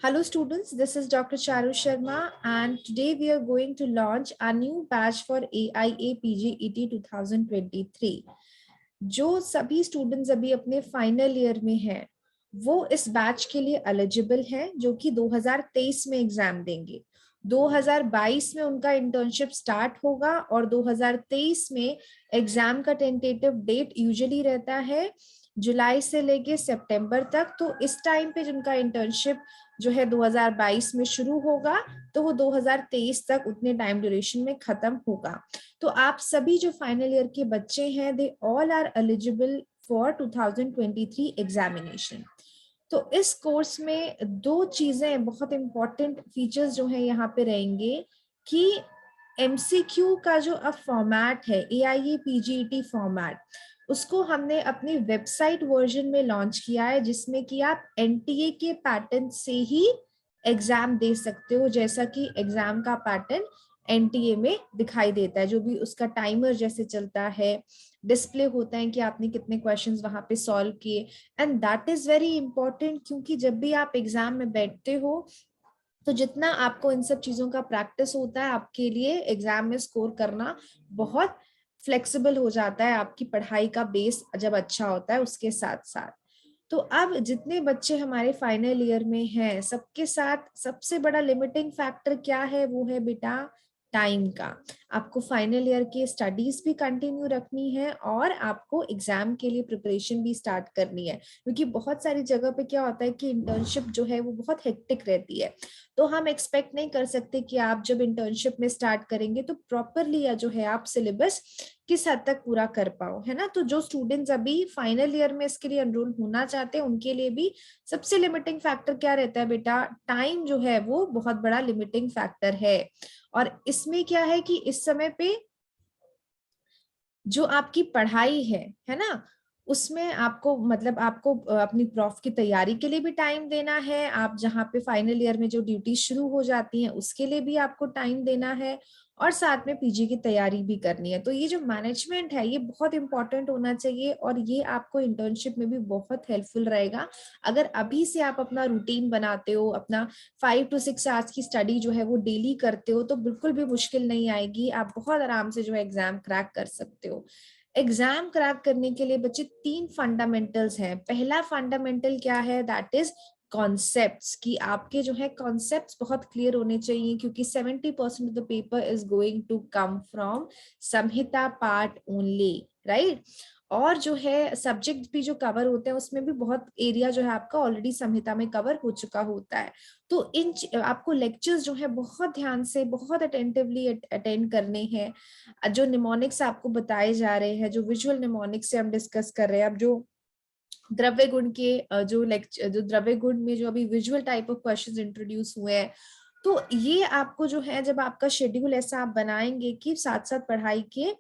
Hello students, this is Dr. Charu Sharma and today we are going to launch a new batch for AIA PGET 2023. जो सभी students अभी अपने final year में हैं, वो इस बैच के लिए एलिजिबल हैं जो कि 2023 में एग्जाम देंगे। 2022 में उनका इंटर्नशिप स्टार्ट होगा और 2023 में एग्जाम का टेंटेटिव डेट यूजुअली रहता है जुलाई से लेके सितंबर तक। तो इस टाइम पे जिनका इंटर्नशिप जो है 2022 में शुरू होगा तो वो 2023 तक उतने टाइम ड्यूरेशन में खत्म होगा। तो आप सभी जो फाइनल ईयर के बच्चे हैं, they all are eligible for 2023 examination. तो इस कोर्स में दो चीजें बहुत इंपॉर्टेंट फीचर्स जो है यहाँ पे रहेंगे कि एमसीक्यू का जो अब फॉर्मेट है एआईए पीजीईटी फॉर्मेट, उसको हमने अपनी वेबसाइट वर्जन में लॉन्च किया है, जिसमें कि आप एनटीए के पैटर्न से ही एग्जाम दे सकते हो, जैसा कि एग्जाम का पैटर्न एनटीए में दिखाई देता है। जो भी उसका टाइमर जैसे चलता है, डिस्प्ले होता है कि आपने कितने क्वेश्चंस वहां पे सॉल्व किए। And that is very important, क्योंकि जब भी आप एग्जाम में बैठते हो तो जितना आपको इन सब चीजों का प्रैक्टिस होता है, आपके लिए एग्जाम में स्कोर करना बहुत फ्लेक्सिबल हो जाता है। आपकी पढ़ाई का बेस जब अच्छा होता है उसके साथ साथ। तो अब जितने बच्चे हमारे फाइनल ईयर में हैं, सबके साथ सबसे बड़ा लिमिटिंग फैक्टर क्या है? वो है बेटा टाइम का। आपको फाइनल ईयर की स्टडीज भी कंटिन्यू रखनी है और आपको एग्जाम के लिए प्रिपरेशन भी स्टार्ट करनी है, क्योंकि बहुत सारी जगह पे क्या होता है कि इंटर्नशिप जो है वो बहुत हेक्टिक रहती है। तो हम एक्सपेक्ट नहीं कर सकते कि आप जब इंटर्नशिप में स्टार्ट करेंगे तो प्रॉपरली या जो है आप सिलेबस किस हद तक पूरा कर पाओ, है ना। तो जो स्टूडेंट्स अभी फाइनल ईयर में इसके लिए एनरोल होना चाहते हैं, उनके लिए भी सबसे लिमिटिंग फैक्टर क्या रहता है बेटा? टाइम जो है वो बहुत बड़ा लिमिटिंग फैक्टर है। और इसमें क्या है कि इस समय पे जो आपकी पढ़ाई है ना, उसमें आपको मतलब आपको अपनी प्रॉफ की तैयारी के लिए भी टाइम देना है। आप जहाँ पे फाइनल ईयर में जो ड्यूटी शुरू हो जाती हैं उसके लिए भी आपको टाइम देना है, और साथ में पीजी की तैयारी भी करनी है। तो ये जो मैनेजमेंट है ये बहुत इंपॉर्टेंट होना चाहिए, और ये आपको इंटर्नशिप में भी बहुत हेल्पफुल रहेगा। अगर अभी से आप अपना रूटीन बनाते हो, अपना 5 to 6 आवर्स की स्टडी जो है वो डेली करते हो, तो बिल्कुल भी मुश्किल नहीं आएगी। आप बहुत आराम से जो है एग्जाम क्रैक कर सकते हो। एग्जाम क्रैक करने के लिए बच्चे 3 फंडामेंटल्स हैं। पहला फंडामेंटल क्या है? दैट इज कॉन्सेप्ट्स, कि आपके जो है कॉन्सेप्ट्स बहुत क्लियर होने चाहिए, क्योंकि 70% of the paper is going to come from Samhita part only, right. और जो है सब्जेक्ट भी जो कवर होते हैं उसमें भी बहुत एरिया जो है आपका ऑलरेडी संहिता में कवर हो चुका होता है। तो आपको लेक्चर्स जो है बहुत ध्यान से, बहुत अटेंटिवली अटेंड करने हैं। जो निमोनिक्स आपको बताए जा रहे हैं, जो विजुअल निमोनिक्स से हम डिस्कस कर रहे हैं, अब जो द्रव्य गुण के जो द्रव्य गुण में जो अभी visual type of questions introduce हुए हैं, तो ये आपको जो है जब आपका शेड्यूल ऐसा आप बनाएंगे कि साथ साथ पढ़ाई के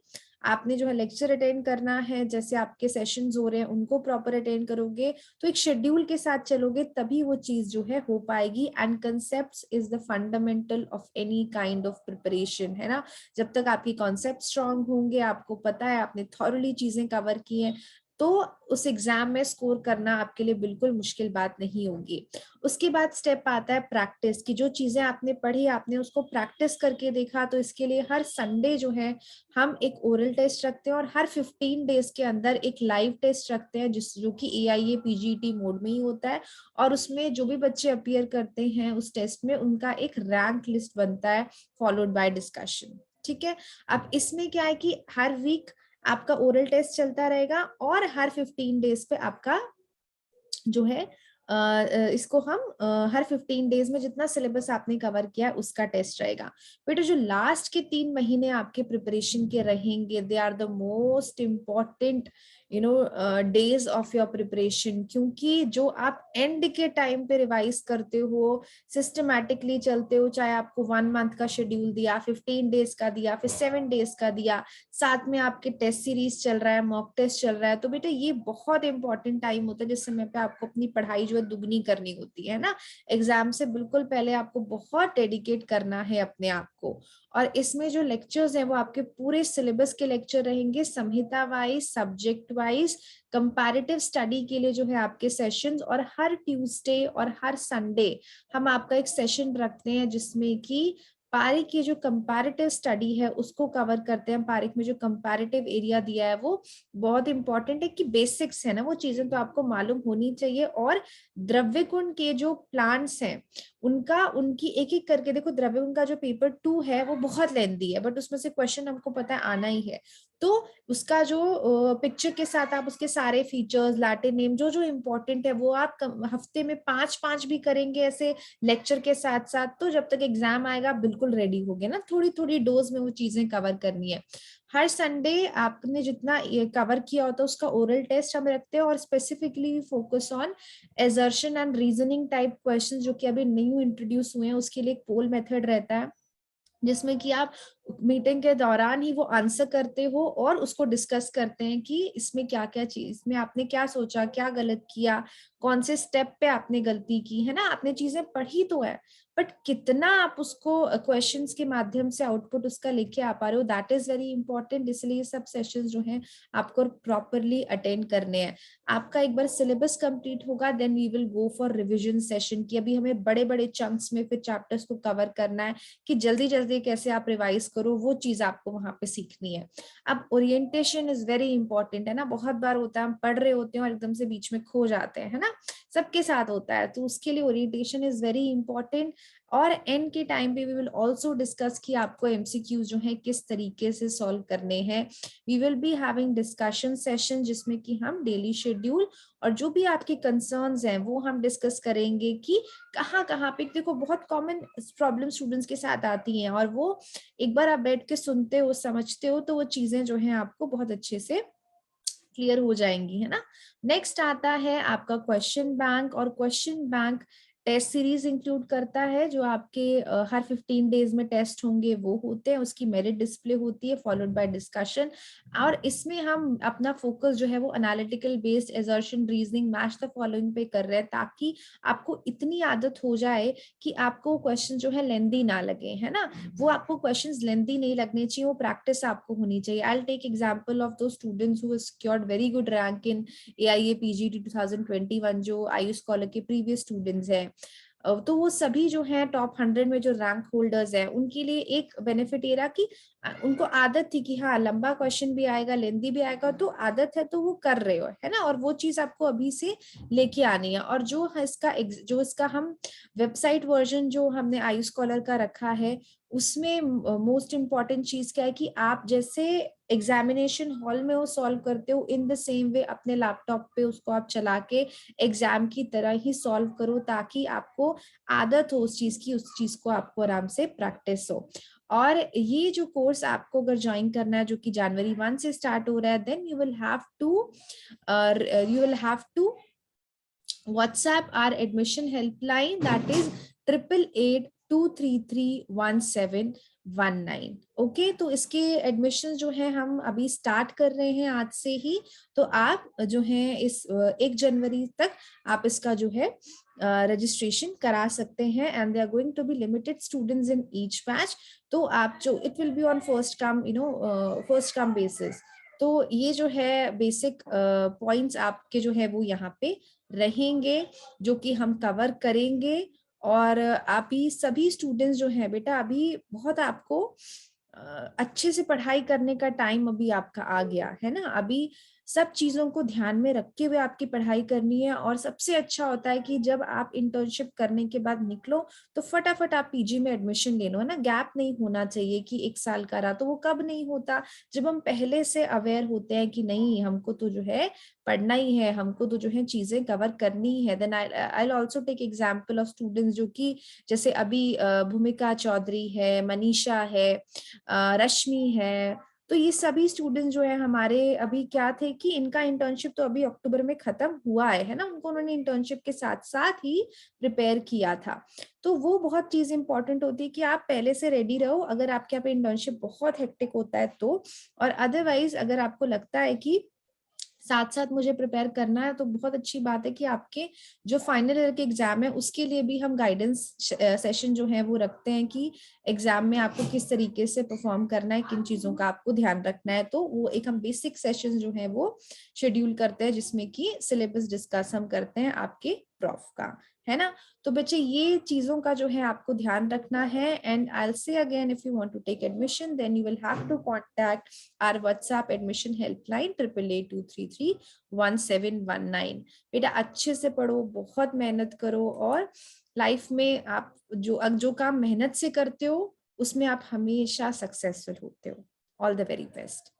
आपने जो है लेक्चर अटेंड करना है, जैसे आपके सेशंस हो रहे हैं उनको प्रॉपर अटेंड करोगे, तो एक शेड्यूल के साथ चलोगे तभी वो चीज जो है हो पाएगी। And concepts is the fundamental of any kind of preparation, है ना। जब तक आपकी कॉन्सेप्ट स्ट्रांग होंगे, आपको पता है आपने थॉरली चीजें कवर की हैं, तो उस एग्जाम में स्कोर करना आपके लिए बिल्कुल मुश्किल बात नहीं होगी। उसके बाद स्टेप आता है प्रैक्टिस की। जो चीजें आपने पढ़ी, आपने उसको प्रैक्टिस करके देखा, तो इसके लिए हर संडे जो है हम एक ओरल टेस्ट रखते हैं, और हर 15 डेज के अंदर एक लाइव टेस्ट रखते हैं, जो कि एआईए पीजीटी मोड में ही होता है। और उसमें जो भी बच्चे अपीयर करते हैं उस टेस्ट में, उनका एक रैंक लिस्ट बनता है, फॉलोड बाय डिस्कशन। ठीक है। अब इसमें क्या है कि हर वीक आपका ओरल टेस्ट चलता रहेगा, और हर 15 डेज पे आपका जो है इसको हम हर 15 डेज में जितना सिलेबस आपने कवर किया है उसका टेस्ट रहेगा। बेटा जो लास्ट के 3 महीने आपके प्रिपरेशन के रहेंगे, they are the most important days of your preparation, क्योंकि जो आप एंड के टाइम पे रिवाइज करते हो, सिस्टमैटिकली चलते हो, चाहे आपको 1 मंथ का शेड्यूल दिया, 15 डेज का दिया, फिर 7 डेज का दिया, साथ में आपके टेस्ट सीरीज चल रहा है, मॉक टेस्ट चल रहा है, तो बेटा ये बहुत इंपॉर्टेंट टाइम होता है जिस समय पे आपको अपनी पढ़ाई जो है दुगनी करनी होती है ना। एग्जाम से बिल्कुल पहले आपको बहुत डेडिकेट करना है अपने आप को। और इसमें जो लेक्चर्स हैं वो आपके पूरे सिलेबस के लेक्चर रहेंगे, Samhita wise, subject wise comparative study के लिए जो है आपके सेशंस, और हर ट्यूसडे और हर संडे हम आपका एक सेशन रखते हैं जिसमें कि पारिक की जो कंपैरेटिव स्टडी है उसको कवर करते हैं। पारिक में जो कंपैरेटिव एरिया दिया है वो बहुत इंपॉर्टेंट है कि बेसिक्स है ना, वो चीजें तो आपको मालूम होनी चाहिए। और द्रव्यगुण के जो प्लांट्स हैं उनका, उनकी एक एक करके देखो, द्रव्यगुण का जो पेपर 2 है वो बहुत लेंथी है, बट उसमें से क्वेश्चन हमको पता है आना ही है। तो उसका जो पिक्चर के साथ आप उसके सारे फीचर्स, लैटिन नेम जो जो इम्पोर्टेंट है वो आप हफ्ते में 5-5 भी करेंगे ऐसे लेक्चर के साथ साथ, तो जब तक एग्जाम आएगा आप बिल्कुल रेडी होगे ना। थोड़ी थोड़ी डोज में वो चीजें कवर करनी है। हर संडे आपने जितना ये कवर किया होता है उसका ओरल टेस्ट हम रखते हैं, और specifically focus on assertion and reasoning type questions जो कि अभी न्यू इंट्रोड्यूस हुए हैं। उसके लिए एक पोल मेथड रहता है जिसमें कि आप मीटिंग के दौरान ही वो आंसर करते हो और उसको डिस्कस करते हैं कि इसमें क्या क्या चीज, इसमें आपने क्या सोचा, क्या गलत किया, कौन से स्टेप पे आपने गलती की है ना। आपने चीजें पढ़ी तो है, बट कितना आप उसको क्वेश्चंस के माध्यम से आउटपुट उसका लेके आ पा रहे हो, दैट इज वेरी इंपॉर्टेंट। इसलिए सब सेशंस जो हैं आपको प्रॉपरली अटेंड करने हैं। आपका एक बार सिलेबस कंप्लीट होगा then we will go for revision session, की अभी हमें बड़े बड़े चंक्स में फिर चैप्टर्स को कवर करना है कि जल्दी जल्दी कैसे आप रिवाइज करो, वो चीज आपको वहां पे सीखनी है। अब ओरिएंटेशन इज वेरी इंपॉर्टेंट है ना। बहुत बार होता है हम पढ़ रहे होते हैं और एकदम से बीच में खो जाते हैं, है ना, सबके साथ होता है। तो उसके लिए ओरिएंटेशन इज वेरी इंपॉर्टेंट। और एंड के टाइम पे वी विल आल्सो डिस्कस कि आपको एमसीक्यूज जो है किस तरीके से सॉल्व करने हैं। We will be having discussion session जिसमें कि हम डेली शेड्यूल और जो भी आपके कंसर्न्स हैं वो हम डिस्कस करेंगे कि कहाँ कहाँ पे। देखो बहुत कॉमन प्रॉब्लम स्टूडेंट्स के साथ आती हैं और वो एक बार आप बैठ के सुनते हो, समझते हो, तो वो चीजें जो है आपको बहुत अच्छे से क्लियर हो जाएंगी, है ना। नेक्स्ट आता है आपका क्वेश्चन बैंक, और question bank test series include करता है जो आपके हर 15 डेज में टेस्ट होंगे वो होते हैं। उसकी मेरिट डिस्प्ले होती है फॉलोड बाय डिस्कशन, और इसमें हम अपना फोकस जो है वो analytical based, assertion, reasoning, match the following पे कर रहे हैं, ताकि आपको इतनी आदत हो जाए कि आपको क्वेश्चन जो है लेंदी ना लगे, है ना। वो आपको क्वेश्चंस लेंदी नहीं लगने चाहिए, वो प्रैक्टिस आपको होनी चाहिए। I will take example of दो students who secured very good rank in AIA PGT 2021 जो आयुष स्कॉलर के प्रीवियस स्टूडेंट्स हैं। तो वो सभी जो है टॉप 100 में जो रैंक होल्डर्स हैं उनके लिए एक बेनिफिट ये रहा कि उनको आदत थी कि हाँ लंबा क्वेश्चन भी आएगा, लेंदी भी आएगा, तो आदत है तो वो कर रहे हो, है ना। और वो चीज आपको अभी से लेके आनी है। और जो इसका हम वेबसाइट वर्जन जो हमने आयुष स्कॉलर का रखा है उसमें मोस्ट इम्पॉर्टेंट चीज क्या है कि आप जैसे एग्जामिनेशन हॉल में वो सॉल्व करते हो इन द सेम वे अपने लैपटॉप पे उसको आप चला के एग्जाम की तरह ही सॉल्व करो, ताकि आपको आदत हो उस चीज की, उस चीज को आपको आराम से प्रैक्टिस हो। और ये जो कोर्स आपको अगर ज्वाइन करना है जो कि जनवरी 1 से स्टार्ट हो रहा है, then you will have to WhatsApp our admission helpline, that is 8882331719। Okay, तो इसके एडमिशन जो है हम अभी स्टार्ट कर रहे हैं आज से ही। तो आप जो है इस 1 जनवरी तक आप इसका जो है रजिस्ट्रेशन करा सकते हैं, and they are going to be limited students in each batch. तो आप जो it will be on first come basis. तो ये जो है बेसिक पॉइंट्स आपके जो है वो यहाँ पे रहेंगे जो कि हम कवर करेंगे। और आप ही सभी स्टूडेंट्स जो हैं बेटा, अभी बहुत आपको अच्छे से पढ़ाई करने का टाइम अभी आपका आ गया है ना। अभी सब चीजों को ध्यान में रखते हुए आपकी पढ़ाई करनी है। और सबसे अच्छा होता है कि जब आप इंटर्नशिप करने के बाद निकलो तो फटाफट आप पीजी में एडमिशन ले लो, है ना। गैप नहीं होना चाहिए कि 1 साल का रहा, तो वो कब नहीं होता जब हम पहले से अवेयर होते हैं कि नहीं हमको तो जो है पढ़ना ही है, हमको तो जो है चीजें कवर करनी ही है। Then I also take example of students जो कि जैसे अभी भूमिका चौधरी है, मनीषा है, रश्मि है। तो ये सभी स्टूडेंट्स जो है हमारे अभी क्या थे कि इनका इंटर्नशिप तो अभी अक्टूबर में खत्म हुआ है ना। उनको उन्होंने इंटर्नशिप के साथ साथ ही प्रिपेयर किया था। तो वो बहुत चीज इंपॉर्टेंट होती है कि आप पहले से रेडी रहो अगर आपके यहाँ पे इंटर्नशिप बहुत हेक्टिक होता है तो। और अदरवाइज अगर आपको लगता है कि साथ साथ मुझे प्रिपेयर करना है, तो बहुत अच्छी बात है कि आपके जो फाइनल ईयर के एग्जाम है उसके लिए भी हम गाइडेंस सेशन जो है वो रखते हैं कि एग्जाम में आपको किस तरीके से परफॉर्म करना है, किन चीजों का आपको ध्यान रखना है। तो वो एक हम बेसिक सेशन जो है वो शेड्यूल करते हैं जिसमें कि सिलेबस डिस्कस हम करते हैं आपके प्रॉफ का, है ना। तो बच्चे ये चीजों का जो है आपको ध्यान रखना है। And I will say again, if you want to take admission then you will have to contact our WhatsApp admission helpline 8882331719। बेटा अच्छे से पढ़ो, बहुत मेहनत करो, और लाइफ में आप जो काम मेहनत से करते हो उसमें आप हमेशा सक्सेसफुल होते हो। All the very best.